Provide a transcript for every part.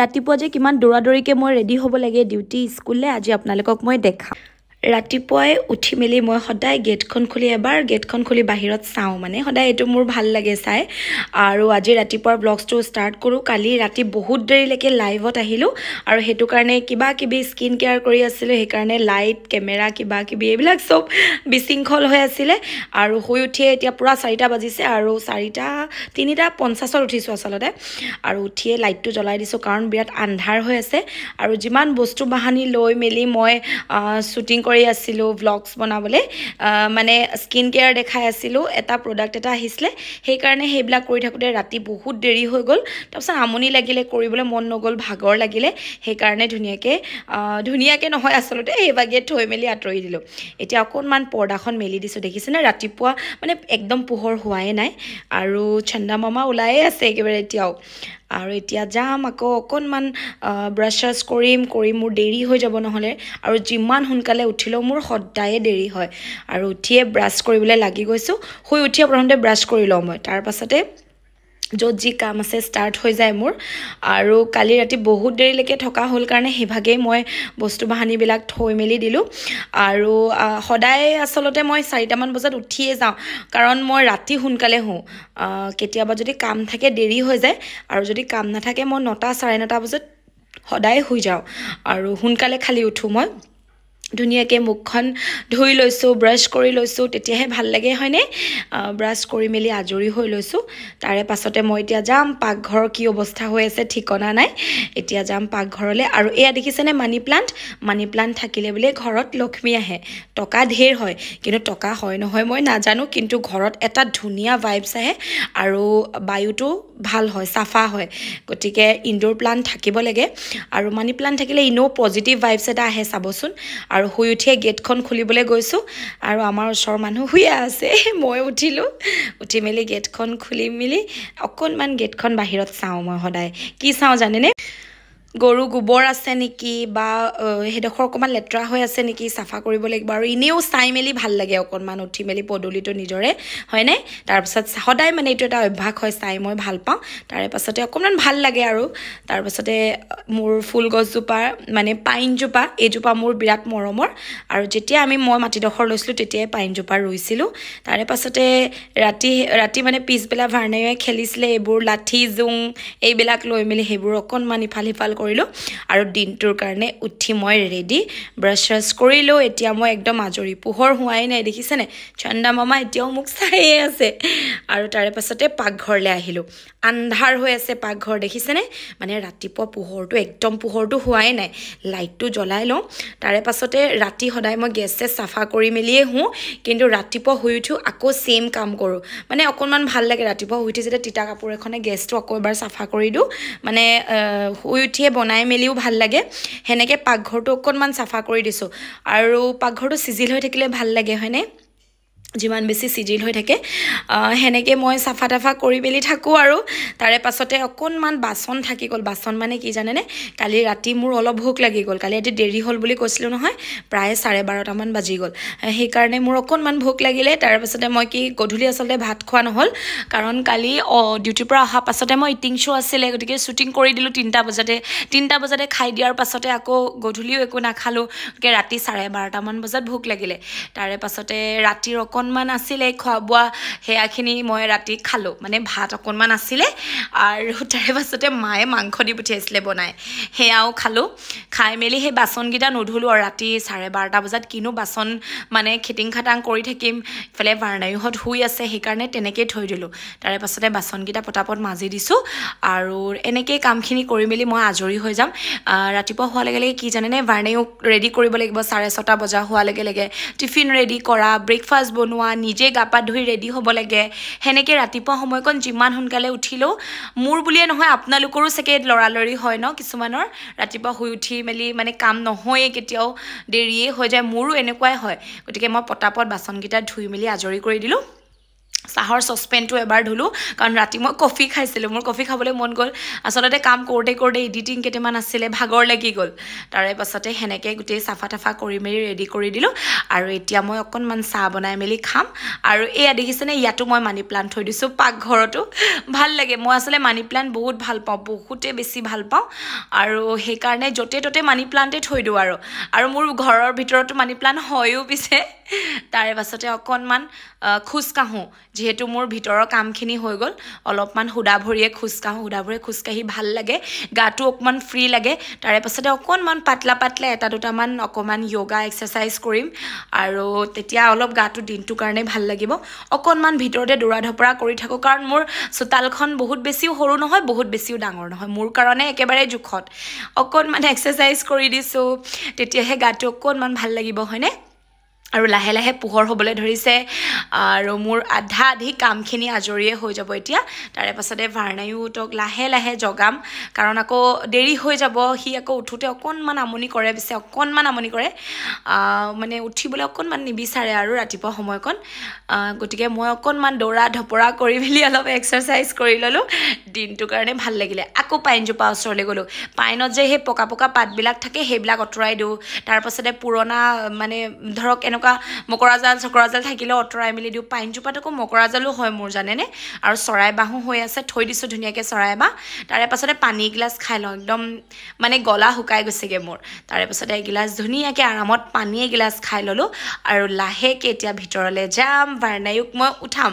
ৰাতিপুৱা যে কিমান দৌৰাদৌৰিকে মই ৰেডি হ'ব লাগে ডিউটি স্কুললৈ আজি আপোনালোকক মই দেখাম ৰাতিপুৱাই উঠি মেলি মই সদায় গেটখন খুলি এবাৰ গেটখন খুলি বাহিৰত চাওঁ মানে সদায় এইটো মোৰ ভাল লাগে চাই আৰু আজি ৰাতিপুৱাৰ ব্লগটো ষ্টাৰ্ট কৰোঁ কালি ৰাতি বহুত দেৰিলৈকে লাইভত আহিলোঁ আৰু সেইটো কাৰণে কিবা কিবি স্কিন কেয়াৰ কৰি আছিলোঁ সেইকাৰণে লাইট কেমেৰা কিবা কিবি এইবিলাক চব বিশৃংখল হৈ আছিলে আৰু শুই উঠিয়ে এতিয়া পুৰা 4টা বাজিছে আৰু 3:50 উঠিছোঁ আচলতে আৰু উঠিয়ে লাইটটো জ্বলাই দিছোঁ কাৰণ বিৰাট আন্ধাৰ হৈ আছে আৰু যিমান বস্তু বাহানি লৈ মেলি মই শ্বুটিং কৰি আছিলোঁ ভ্লগছ বনাবলৈ মানে স্কিন কেয়াৰ দেখাই আছিলোঁ এটা প্ৰডাক্ট এটা আহিছিলে সেইকাৰণে সেইবিলাক কৰি থাকোঁতে ৰাতি বহুত দেৰি হৈ গ'ল তাৰপিছত আমনি লাগিলে কৰিবলৈ মন নগ'ল ভাগৰ লাগিলে সেইকাৰণে ধুনীয়াকৈ নহয় আচলতে সেইভাগে থৈ মেলি আঁতৰি দিলোঁ এতিয়া অকণমান পৰ্দাখন মেলি দিছোঁ দেখিছেনে ৰাতিপুৱা মানে একদম পোহৰ হোৱাই নাই আৰু চন্দা মামা ওলায়ে আছে একেবাৰে এতিয়াও আৰু এতিয়া যাম আকৌ অকণমান ব্ৰাছ কৰিম মোৰ দেৰি হৈ যাব নহ'লে আৰু যিমান সোনকালে উঠিলেও মোৰ সদায়ে দেৰি হয় আৰু উঠিয়ে ব্ৰাছ কৰিবলৈ লাগি গৈছোঁ শুই উঠিয়ে প্ৰথমতে ব্ৰাছ কৰি লওঁ মই তাৰ পাছতে য'ত যি কাম আছে ষ্টাৰ্ট হৈ যায় মোৰ আৰু কালি ৰাতি বহুত দেৰিলৈকে থকা হ'ল কাৰণে সেইভাগেই মই বস্তু বাহানিবিলাক থৈ মেলি দিলোঁ আৰু সদায় আচলতে মই 4টামান বজাত উঠিয়ে যাওঁ কাৰণ মই ৰাতি সোনকালে শুওঁ কেতিয়াবা যদি কাম থাকে দেৰি হৈ যায় আৰু যদি কাম নাথাকে মই 9টা 9:30 বজাত সদায় শুই যাওঁ আৰু সোনকালে খালি উঠোঁ মই ধুনীয়াকৈ মুখখন ধুই লৈছোঁ ব্ৰাছ কৰি লৈছোঁ তেতিয়াহে ভাল লাগে হয়নে ব্ৰাছ কৰি মেলি আজৰি হৈ লৈছোঁ তাৰে পাছতে মই এতিয়া যাম পাকঘৰৰ কি অৱস্থা হৈ আছে ঠিকনা নাই এতিয়া যাম পাকঘৰলৈ আৰু এয়া দেখিছেনে মানি প্লান্ট থাকিলে বোলে ঘৰত লক্ষ্মী আহে টকা ঢেৰ হয় কিন্তু টকা হয় নহয় মই নাজানো কিন্তু ঘৰত এটা ধুনীয়া ভাইবছ আহে আৰু বায়ুটো ভাল হয় চাফা হয় গতিকে ইনডোৰ প্লান্ট থাকিব লাগে আৰু মানি প্লান্ট থাকিলে ইনো পজিটিভ ভাইবছ এটা আহে চাবচোন আৰু শুই উঠিয়ে গেটখন খুলিবলৈ গৈছোঁ আৰু আমাৰ ওচৰৰ মানুহ শুই আছে মই উঠি মেলি গেটখন খুলি মেলি অকণমান গেটখন বাহিৰত চাওঁ মই সদায় কি চাওঁ জানেনে গৰু গোবৰ আছে নেকি বা সেইডোখৰ অকণমান লেতেৰা হৈ আছে নেকি চাফা কৰিব লাগিব আৰু এনেও চাই মেলি ভাল লাগে অকণমান উঠি মেলি পদূলিটো নিজৰে হয়নে তাৰপাছত সদায় মানে এইটো এটা অভ্যাস হয় চাই মই ভাল পাওঁ তাৰে পাছতে অকণমান ভাল লাগে আৰু তাৰপাছতে মোৰ ফুল গছজোপা মানে পাইনজোপা এইজোপা মোৰ বিৰাট মৰমৰ আৰু যেতিয়া মই মাটিডোখৰ লৈছিলোঁ তেতিয়াই পাইনজোপা ৰুইছিলোঁ তাৰে পাছতে ৰাতি মানে পিছবেলা ভাৰ্ণায়ে খেলিছিলে এইবোৰ লাঠি জোং এইবিলাক লৈ মেলি সেইবোৰ অকণমান ইফাল সিফাল কৰিলোঁ আৰু দিনটোৰ কাৰণে উঠি মই ৰেডি ব্ৰাছ কৰিলোঁ এতিয়া মই একদম আজৰি পোহৰ হোৱাই নাই দেখিছেনে চন্দা মামা এতিয়াও মোক চাইয়ে আছে আৰু তাৰে পাছতে পাকঘৰলৈ আহিলোঁ আন্ধাৰ হৈ আছে পাকঘৰ দেখিছেনে মানে ৰাতিপুৱা পোহৰটো হোৱাই নাই লাইটটো জ্বলাই লওঁ তাৰে পাছতে ৰাতি সদায় মই গেছ চাফা কৰি মেলিয়ে শুওঁ কিন্তু ৰাতিপুৱা শুই উঠিও আকৌ সেম কাম কৰোঁ মানে অকণমান ভাল লাগে ৰাতিপুৱা শুই উঠি যেতিয়া তিতা কাপোৰ এখনে গেছটো আকৌ এবাৰ চাফা কৰি দিওঁ মানে শুই উঠিয়ে বনাই মেলিও ভাল লাগে সেনেকৈ পাকঘৰটো অকণমান চাফা কৰি দিছোঁ আৰু পাকঘৰটো চিজিল হৈ থাকিলে ভাল লাগে হয়নে যিমান বেছি চিজিল হৈ থাকে সেনেকৈ মই চাফা তাফা কৰি মেলি থাকোঁ আৰু তাৰে পাছতে অকণমান বাচন থাকি গ'ল বাচন মানে কি জানেনে কালি ৰাতি মোৰ অলপ ভোক লাগি গ'ল কালি ৰাতি দেৰি হ'ল বুলি কৈছিলোঁ নহয় প্ৰায় 12:30মান বাজি গ'ল সেইকাৰণে মোৰ অকণমান ভোক লাগিলে তাৰে পাছতে মই গধূলি আচলতে ভাত খোৱা নহ'ল কাৰণ কালি ডিউটিৰ পৰা অহা পাছতে মই ইটিং শ্ব' আছিলে গতিকে শ্বুটিং কৰি দিলোঁ 3টা বজাতে খাই দিয়াৰ পাছতে আকৌ গধূলিও একো নাখালোঁ গতিকে ৰাতি 12:30মান বজাত ভোক লাগিলে তাৰে পাছতে ৰাতিৰ অকণমান আছিলে খোৱা বোৱা সেয়াখিনি মই ৰাতি খালোঁ মানে ভাত অকণমান আছিলে আৰু তাৰে পাছতে মায়ে মাংস দি পঠিয়াইছিলে বনাই সেয়াও খালোঁ খাই মেলি সেই বাচনকেইটা নুধুলোঁ আৰু ৰাতি 12:30 বজাত কিনো বাচন মানে খিটিং খাটাং কৰি থাকিম ইফালে ভাৰ্ণাইহঁত শুই আছে সেইকাৰণে তেনেকেই থৈ দিলোঁ তাৰে পাছতে বাচনকেইটা পটাপট মাজি দিছোঁ আৰু এনেকেই কামখিনি কৰি মেলি মই আজৰি হৈ যাম ৰাতিপুৱা হোৱাৰ লগে লগে কি জানেনে ভাৰ্ণাইক ৰেডি কৰিব লাগিব 6:30 বজা হোৱাৰ লগে লগে টিফিন ৰেডি কৰা ব্ৰেকফাষ্ট বনোৱা নিজে গা পা ধুই ৰেডি হ'ব লাগে সেনেকৈ ৰাতিপুৱা সময়কণ যিমান সোনকালে উঠিলেও মোৰ বুলিয়ে নহয় আপোনালোকৰো চাগে লৰালৰি হয় ন কিছুমানৰ ৰাতিপুৱা শুই উঠি মেলি মানে কাম নহয়ে কেতিয়াও দেৰিয়ে হৈ যায় মোৰো এনেকুৱাই হয় গতিকে মই পটাপট বাচনকেইটা ধুই মেলি আজৰি কৰি দিলোঁ চাহৰ সসপেনটো এবাৰ ধুলো কাৰণ ৰাতি মই কফি খাইছিলোঁ মোৰ কফি খাবলৈ মন গ'ল আসলতে কাম কৰোঁতে এডিটিং কেইটামান আছিলে ভাগৰ লাগি গ'ল তাৰে পাছতে হেনেকে গোটেই চাফা টাফা কৰি মেলি ৰেডি কৰি দিলোঁ আৰু এতিয়া মই অকণমান চাহ বনাই মেলি খাম আৰু এয়া দেখিছেনে ইয়াতো মই মানি প্লান্ট থৈ দিছোঁ পাকঘৰতো ভাল লাগে মই আসলে মানি প্লান্ট বহুত ভাল পাওঁ বহুতে বেছি ভাল পাওঁ আৰু সেইকাৰণে য'তে ত'তে মানি প্লান্টে থৈ দিওঁ আৰু মোৰ ঘৰৰ ভিতৰতো মানি প্লান্ট হয়ও পিছে তাৰে পাছতে অকণমান খোজ কাঢ়োঁ যেহেতু মোৰ ভিতৰৰ কামখিনি হৈ গ'ল অলপমান হুদা ভৰিয়ে খোজ কাঢ়ি ভাল লাগে গাটো অকণমান ফ্ৰী লাগে তাৰে পাছতে অকণমান পাতলা এটা দুটামান অকণমান য়োগা এক্সাৰচাইজ কৰিম আৰু তেতিয়া অলপ গাটো দিনটোৰ কাৰণে ভাল লাগিব অকণমান ভিতৰতে দৌৰা ধপৰা কৰি থাকোঁ কাৰণ মোৰ চোতালখন বহুত বেছিও সৰু নহয় বহুত বেছিও ডাঙৰ নহয় মোৰ কাৰণে একেবাৰে জোখত অকণমান এক্সাৰচাইজ কৰি দিছোঁ তেতিয়াহে গাটো অকণমান ভাল লাগিব হয়নে আৰু লাহে লাহে পোহৰ হ'বলৈ ধৰিছে আৰু মোৰ আধি কামখিনি আজৰিয়ে হৈ যাব এতিয়া তাৰে পাছতে ভাৰ্ণায়ুতক লাহে লাহে জগাম কাৰণ আকৌ দেৰি হৈ যাব সি আকৌ উঠোতে অকণমান আমনি কৰে মানে উঠিবলৈ অকণমান নিবিচাৰে আৰু ৰাতিপুৱা সময়কণ গতিকে মই অকণমান দৌৰা ধপৰা কৰি মেলি অলপ এক্সাৰচাইজ কৰি ল'লোঁ দিনটোৰ কাৰণে ভাল লাগিলে আকৌ পাইনজোপা ওচৰলৈ গ'লোঁ পাইনত যে সেই পকা পাতবিলাক থাকে সেইবিলাক আঁতৰাই দিওঁ তাৰ পাছতে পুৰণা মানে ধৰক এনেকুৱা মকৰাজাল থাকিলে অঁতৰাই মেলি দিওঁ পাইনজোপাত আকৌ মকৰাজালো হয় মোৰ জানেনে আৰু চৰাই বাহো হৈ আছে থৈ দিছোঁ ধুনীয়াকৈ চৰাই বাহ তাৰে পাছতে পানী এগিলাচ খাই লওঁ একদম মানে গলা শুকাই গৈছেগৈ মোৰ তাৰে পাছতে এগিলাচ ধুনীয়াকৈ আৰামত পানী এগিলাচ খাই ল'লোঁ আৰু লাহেকৈ এতিয়া ভিতৰলৈ যাম ভাৰ্ণায়ুক মই উঠাম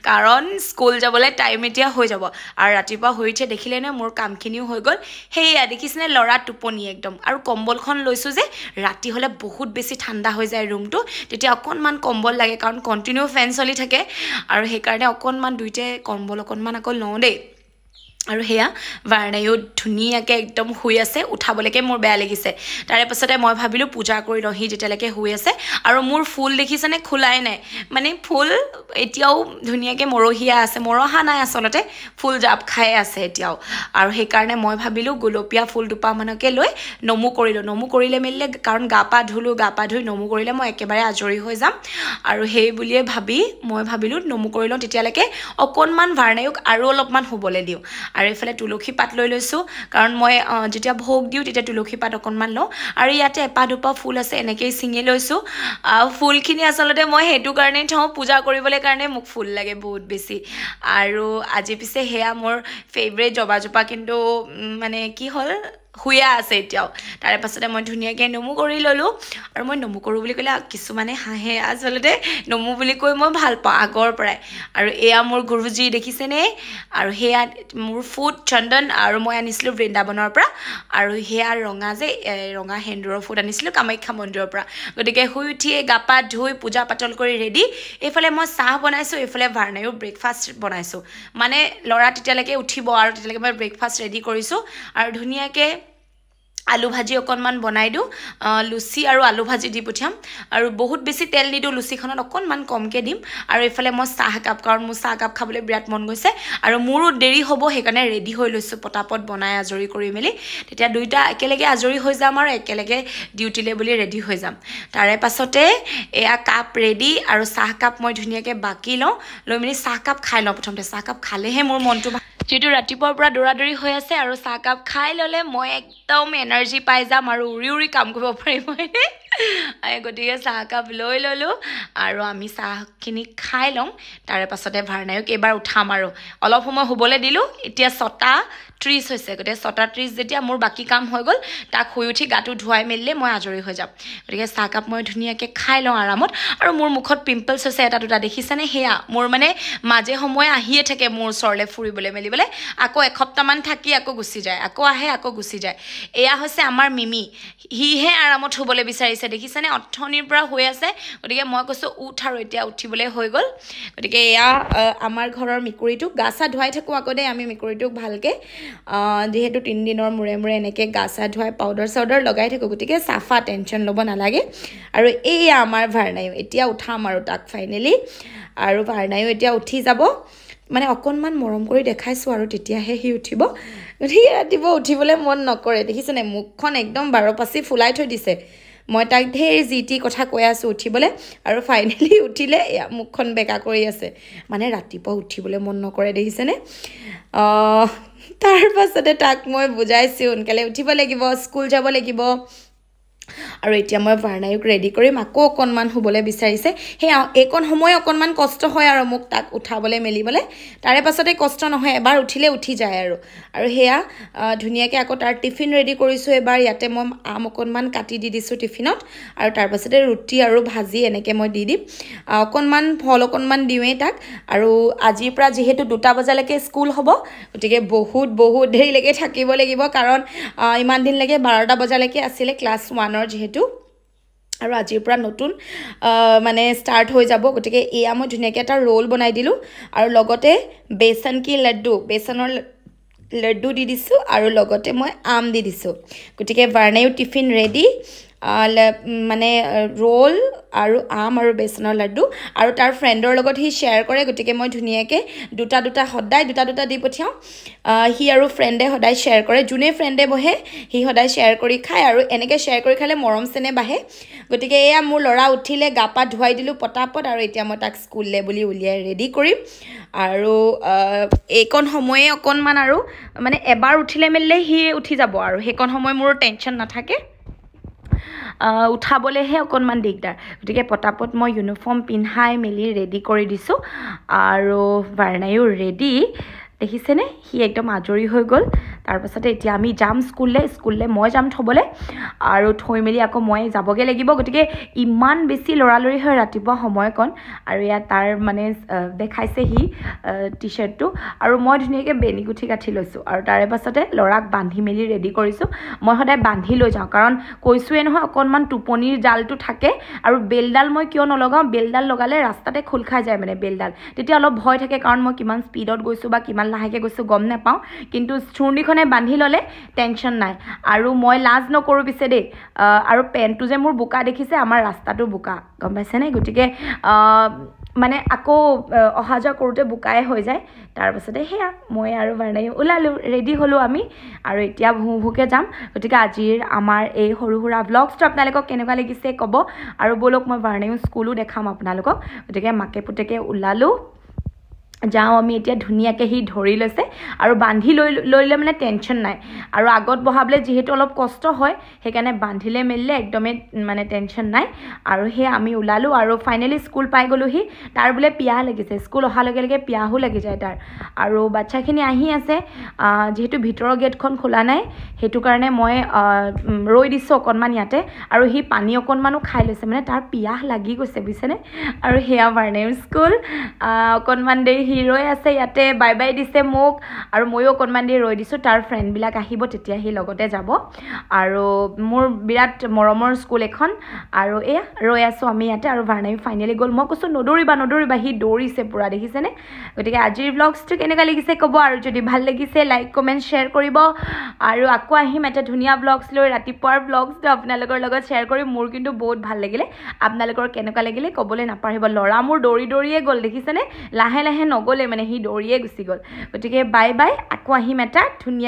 কাৰণ স্কুল যাবলৈ টাইম এতিয়া হৈ যাব আৰু ৰাতিপুৱা শুই উঠি দেখিলে নে মোৰ কামখিনিও হৈ গ'ল সেয়া দেখিছেনে ল'ৰা টোপনি একদম আৰু কম্বলখন লৈছোঁ যে ৰাতি হ'লে বহুত বেছি ঠাণ্ডা হৈ যায় ৰুমটো তেতিয়া অকণমান কম্বল লাগে কাৰণ কণ্টিনিউ ফেন চলি থাকে আৰু সেইকাৰণে অকণমান দুইটাই কম্বল অকণমান আকৌ লওঁ দেই আৰু হেয়া ভাৰ্ণায়ু ধুনীয়াকৈ একদম শুই আছে উঠাবলৈকে মোৰ বেয়া লাগিছে তাৰে পাছতে মই ভাবিলোঁ পূজা কৰি লওঁ সি যেতিয়ালৈকে শুই আছে আৰু মোৰ ফুল দেখিছেনে খোলাই নাই মানে ফুল এতিয়াও ধুনীয়াকৈ মৰহিয়া আছে মৰহা নাই আচলতে ফুল জাপ খাই আছে এতিয়াও আৰু সেইকাৰণে মই ভাবিলোঁ গোলপীয়া ফুল দুপাহমানকে লৈ নমু কৰিলে মেলিলে কাৰণ গা পা ধুই নমু কৰিলে মই একেবাৰে আজৰি হৈ যাম আৰু সেই বুলিয়ে ভাবি মই ভাবিলোঁ নমু কৰি লওঁ তেতিয়ালৈকে অকণমান ভাৰ্ণায়ুক আৰু অলপমান শুবলৈ দিওঁ আৰু এইফালে তুলসী পাত লৈ লৈছোঁ কাৰণ মই যেতিয়া ভোগ দিওঁ তেতিয়া তুলসী পাত অকণমান লওঁ আৰু ইয়াতে এপাহ দুপাহ ফুল আছে এনেকৈয়ে ছিঙি লৈছোঁ ফুলখিনি আচলতে মই সেইটো কাৰণেই থওঁ পূজা কৰিবলৈ কাৰণে মোক ফুল লাগে বহুত বেছি আৰু আজি পিছে সেয়া মোৰ ফেভৰেট জবাজোপা কিন্তু মানে কি হ'ল শুয়া আছে এতিয়াও তাৰে পাছতে মই ধুনীয়াকৈ নমু কৰি ল'লোঁ আৰু মই নমু কৰোঁ বুলি ক'লে কিছুমানে হাঁহে আচলতে নমু বুলি কৈ মই ভাল পাওঁ আগৰ পৰাই আৰু এয়া মোৰ গুৰুজী দেখিছেনে আৰু সেয়া মোৰ ফুট চন্দন আৰু মই আনিছিলোঁ বৃন্দাবনৰ পৰা আৰু সেয়া ৰঙা সেন্দুৰৰ ফুট আনিছিলোঁ কামাখ্যা মন্দিৰৰ পৰা গতিকে শুই উঠিয়ে গা পা ধুই পূজা পাতল কৰি ৰেডি এইফালে মই চাহ বনাইছোঁ এইফালে ভাৰ্ণায়ুৰ ব্ৰেকফাষ্ট বনাইছোঁ মানে ল'ৰা তেতিয়ালৈকে উঠিব আৰু তেতিয়ালৈকে মই ব্ৰেকফাষ্ট ৰেডি কৰিছোঁ আৰু ধুনীয়াকৈ আলু ভাজি অকণমান বনাই দিওঁ লুচি আৰু আলু ভাজি দি পঠিয়াম আৰু বহুত বেছি তেল নিদিওঁ লুচিখনত অকণমান কমকৈ দিম আৰু এইফালে মই চাহ একাপ কাৰণ মোৰ চাহ একাপ খাবলৈ বিৰাট মন গৈছে আৰু মোৰো দেৰি হ'ব সেইকাৰণে ৰেডি হৈ লৈছোঁ পটাপট বনাই আজৰি কৰি মেলি তেতিয়া দুইটা একেলগে আজৰি হৈ যাম আৰু একেলগে ডিউটিলৈ বুলি ৰেডি হৈ যাম তাৰে পাছতে এয়া কাপ ৰেডি আৰু চাহকাপ মই ধুনীয়াকৈ বাকি লওঁ লৈ মেলি চাহকাপ খাই লওঁ প্ৰথমতে চাহকাপ খালেহে মোৰ মনটো যিহেতু ৰাতিপুৱাৰ পৰা দৌৰা হৈ আছে আৰু চাহকাপ খাই ল'লে মই একদম এনাৰ্জি পাই যাম আৰু উৰি কাম কৰিব পাৰিম হয়নে গতিকে চাহকাপ লৈ ল'লোঁ আৰু আমি চাহখিনি খাই লওঁ তাৰে পাছতে ভাৰ্ণায়ুক এইবাৰ উঠাম আৰু অলপ সময় শুবলৈ দিলোঁ এতিয়া 6:30 হৈছে গতিকে 6:30 যেতিয়া মোৰ বাকী কাম হৈ গ'ল তাক শুই উঠি গাটো ধুৱাই মেলিলে মই আজৰি হৈ যাম গতিকে চাহকাপ মই ধুনীয়াকৈ খাই লওঁ আৰামত আৰু মোৰ মুখত পিম্পলছ হৈছে এটা দুটা দেখিছেনে সেয়া মোৰ মানে মাজে সময়ে আহিয়ে থাকে মোৰ ওচৰলৈ ফুৰিবলৈ মেলিবলৈ আকৌ এসপ্তাহমান থাকি আকৌ গুচি যায় আকৌ আহে আকৌ গুচি যায় এয়া হৈছে আমাৰ মিমি সিহে আৰামত শুবলৈ বিচাৰিছে দেখিছেনে অথনিৰ পৰা হৈ আছে গতিকে মই কৈছোঁ উঠ আৰু এতিয়া উঠিবলৈ হৈ গ'ল গতিকে এয়া আমাৰ ঘৰৰ মেকুৰীটোক গা চা ধুৱাই থাকোঁ আকৌ দেই আমি মেকুৰীটোক ভালকৈ যিহেতু 3 দিনৰ মূৰে এনেকৈ গা চা ধুৱাই পাউডাৰ লগাই থাকোঁ গতিকে চাফা টেনশ্যন ল'ব নালাগে আৰু এয়া আমাৰ ভাৰ্ণায়ু এতিয়া উঠাম আৰু তাক ফাইনেলি আৰু ভাৰ্ণায়ু এতিয়া উঠি যাব মানে অকণমান মৰম কৰি দেখাইছোঁ আৰু তেতিয়াহে সি উঠিব গতিকে ৰাতিপুৱা উঠিবলৈ মন নকৰে দেখিছেনে মুখখন একদম 12 পাচি ফুলাই থৈ দিছে মই তাক ঢেৰ যি টি কথা কৈ আছোঁ উঠিবলৈ আৰু ফাইনেলি উঠিলে মুখখন বেকা কৰি আছে মানে ৰাতিপুৱা উঠিবলৈ মন নকৰে দেখিছেনে তাৰ পাছতে তাক মই বুজাইছোঁ সোনকালে উঠিব লাগিব স্কুল যাব লাগিব আৰু এতিয়া মই ভাৰ্ণায়ুক ৰেডি কৰিম আকৌ অকণমান শুবলৈ বিচাৰিছে সেই এইকণ সময় অকণমান কষ্ট হয় আৰু মোক তাক উঠাবলৈ মেলিবলৈ তাৰে পাছতে কষ্ট নহয় এবাৰ উঠিলে উঠি যায় আৰু সেয়া ধুনীয়াকৈ আকৌ তাৰ টিফিন ৰেডি কৰিছোঁ এবাৰ ইয়াতে মই আম অকণমান কাটি দি দিছোঁ টিফিনত আৰু তাৰ পাছতে ৰুটি আৰু ভাজি এনেকৈ মই দি দিম অকণমান ফল অকণমান দিওঁৱেই তাক আৰু আজিৰ পৰা যিহেতু 2টা বজালৈকে স্কুল হ'ব গতিকে বহুত দেৰিলৈকে থাকিব লাগিব কাৰণ ইমান দিনলৈকে 12টা বজালৈকে আছিলে ক্লাছ 1 যিহেতু আৰু আজিৰ পৰা নতুন মানে ষ্টাৰ্ট হৈ যাব গতিকে এয়া মই ধুনীয়াকৈ এটা ৰোল বনাই দিলোঁ আৰু লগতে বেচন কি লাড্ডু বেচনৰ লাড্ডু দি দিছোঁ আৰু লগতে মই আম দি দিছোঁ গতিকে ভাৰ্ণায়ুৰ টিফিন ৰেডি মানে ৰোল আৰু আম আৰু বেচনৰ লাড্ডু আৰু তাৰ ফ্ৰেণ্ডৰ লগত সি শ্বেয়াৰ কৰে গতিকে মই ধুনীয়াকৈ দুটা সদায় দুটা দি পঠিয়াওঁ সি আৰু ফ্ৰেণ্ডে সদায় শ্বেয়াৰ কৰে যোনে ফ্ৰেণ্ডে বহে সি সদায় শ্বেয়াৰ কৰি খায় আৰু এনেকৈ শ্বেয়াৰ কৰি খালে মৰম চেনেহ বাঢ়ে গতিকে এয়া মোৰ ল'ৰা উঠিলে গা পা ধুৱাই দিলোঁ পটাপট আৰু এতিয়া মই তাক স্কুললৈ বুলি উলিয়াই ৰেডি কৰিম আৰু এইকণ সময়ে অকণমান আৰু মানে এবাৰ উঠিলে মেলিলে সি উঠি যাব আৰু সেইকণ সময় মোৰ টেনশ্যন নাথাকে উঠাবলৈহে অকণমান দিগদাৰ গতিকে পটাপট মই ইউনিফৰ্ম পিন্ধাই মেলি ৰেডি কৰি দিছোঁ আৰু ভাৰ্ণায়ু ৰেডি দেখিছেনে সি একদম আজৰি হৈ গ'ল তাৰপাছতে এতিয়া আমি যাম স্কুললৈ মই যাম থ'বলৈ আৰু থৈ মেলি আকৌ মই যাবগৈ লাগিব গতিকে ইমান বেছি লৰালৰি হয় ৰাতিপুৱা সময়কণ আৰু ইয়াত তাৰ মানে দেখাইছে সি টি শ্বাৰ্টটো আৰু মই ধুনীয়াকৈ বেনীগুঠি গাঁঠি লৈছোঁ আৰু তাৰে পাছতে ল'ৰাক বান্ধি মেলি ৰেডি কৰিছোঁ মই সদায় বান্ধি লৈ যাওঁ কাৰণ কৈছোঁৱে নহয় অকণমান টোপনিৰ জালটো থাকে আৰু বেলডাল মই কিয় নলগাওঁ বেলডাল লগালে ৰাস্তাতে খোল খাই যায় মানে বেলডাল তেতিয়া অলপ ভয় থাকে কাৰণ মই কিমান স্পীডত গৈছোঁ বা কিমান লাহেকৈ গৈছোঁ গম নাপাওঁ কিন্তু চুৰ্ণিখনে বান্ধি ল'লে টেনশ্যন নাই আৰু মই লাজ নকৰোঁ পিছে দেই আৰু পেণ্টটো যে মোৰ বোকা দেখিছে আমাৰ ৰাস্তাটো বোকা গম পাইছেনে গতিকে মানে আকৌ অহা যোৱা কৰোঁতে বোকাই হৈ যায় তাৰপাছতে সেয়া মই আৰু ভাৰ্ণায়ু ওলালোঁ ৰেডি হ'লোঁ আমি আৰু এতিয়া ভুকে যাম গতিকে আজিৰ আমাৰ এই সৰু সুৰা ব্লগছটো আপোনালোকক কেনেকুৱা লাগিছে ক'ব আৰু ব'লক মই ভাৰ্ণায়ু স্কুলো দেখাম আপোনালোকক গতিকে মাকে পুতেকে ওলালোঁ যাওঁ আমি এতিয়া ধুনীয়াকৈ সি ধৰি লৈছে আৰু বান্ধি লৈ মানে টেনশ্যন নাই আৰু আগত বহাবলৈ যিহেতু অলপ কষ্ট হয় সেইকাৰণে বান্ধিলে মেলিলে একদমেই মানে টেনশ্যন নাই আৰু সেই আমি ওলালোঁ আৰু ফাইনেলি স্কুল পাই গ'লোহি তাৰ বোলে পিয়াহ লাগিছে স্কুল অহাৰ লগে লগে পিয়াহো লাগি যায় তাৰ আৰু বাচ্ছাখিনি আহি আছে যিহেতু ভিতৰৰ গেটখন খোলা নাই সেইটো কাৰণে মই ৰৈ দিছোঁ অকণমান ইয়াতে আৰু সি পানী অকণমানো খাই লৈছে মানে তাৰ পিয়াহ লাগি গৈছে বুজিছেনে আৰু সেয়া ভাৰ্ণায়ুৰ স্কুল অকণমান দেৰি সি ৰৈ আছে ইয়াতে বাই বাই দিছে মোক আৰু ময়ো অকণমান দেৰি ৰৈ দিছোঁ তাৰ ফ্ৰেণ্ডবিলাক আহিব তেতিয়া সি লগতে যাব আৰু মোৰ বিৰাট মৰমৰ স্কুল এখন আৰু এয়া ৰৈ আছোঁ আমি ইয়াতে আৰু ভাৰ্ণায়ু ফাইনেলি গ'ল মই কৈছোঁ নদৌৰিবা সি দৌৰিছে পূৰা দেখিছেনে গতিকে আজিৰ ব্লগছটো কেনেকুৱা লাগিছে ক'ব আৰু যদি ভাল লাগিছে লাইক কমেণ্ট শ্বেয়াৰ কৰিব আৰু আকৌ আহিম এটা ধুনীয়া ব্লগছ লৈ ৰাতিপুৱাৰ ব্লগছটো আপোনালোকৰ লগত শ্বেয়াৰ কৰিম মোৰ কিন্তু বহুত ভাল লাগিলে আপোনালোকৰ কেনেকুৱা লাগিলে ক'বলৈ নাপাহৰিব ল'ৰা মোৰ দৌৰিয়ে গ'ল দেখিছেনে লাহে লাহে নগ'লে মানে সি দৌৰিয়ে গুচি গ'ল গতিকে বাই বাই আকৌ আহিম এটা ধুনীয়া